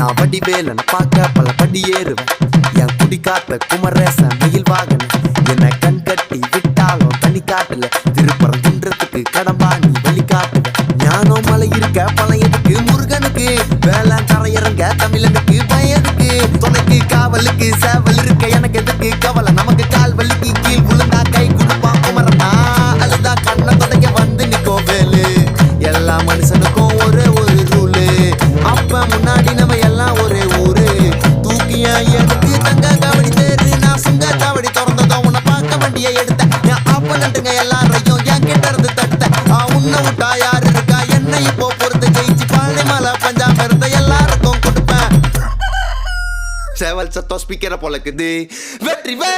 நான் வடிவேலன் பார்க்க பல படி ஏறுவேன். என் குடி காத்த குமரேசன் மயில் வாகன என்ன கண் கட்டி விட்டாலும் தனி காட்டுல திருப்பரங்குன்றத்துக்கு கடம்பா நீ வழி காட்டுவேன். ஞானம் மலை இருக்க பழையதுக்கு முருகனுக்கு வேளாண் கரையிறங்க தமிழனுக்கு பயனுக்கு துணைக்கு காவலுக்கு சேவல் இருக்க எனக்கு எதுக்கு கவலை நமக்கு கால் வலிக்கு கீழ் விழுந்தா கை கொடுப்பான் குமரனா அழுதா கண்ணை தொடங்க வந்து நிக்கோ வேலு. எல்லா மனுஷனுக்கும் ஒரே ஒரு ரூலு அப்ப முன்னாடி நம்ம எல்லாம் ஒரே ஊரு தூக்கிய எடுத்து தங்க காவடி தேரு நான் சுங்க காவடி திறந்ததும் உன்னை பார்க்க வண்டியை எடுத்தேன். என் அப்ப நட்டுங்க எல்லாரையும் என் கிட்ட இருந்து தடுத்தேன். உன்னை விட்டா யாரு இருக்கா என்ன இப்போ பொறுத்து ஜெயிச்சு பாண்டி மலை பஞ்சாப் இருந்த எல்லாருக்கும் கொடுப்பேன். சேவல் சத்தம் ஸ்பீக்கரை பொழக்குது வெற்றி வே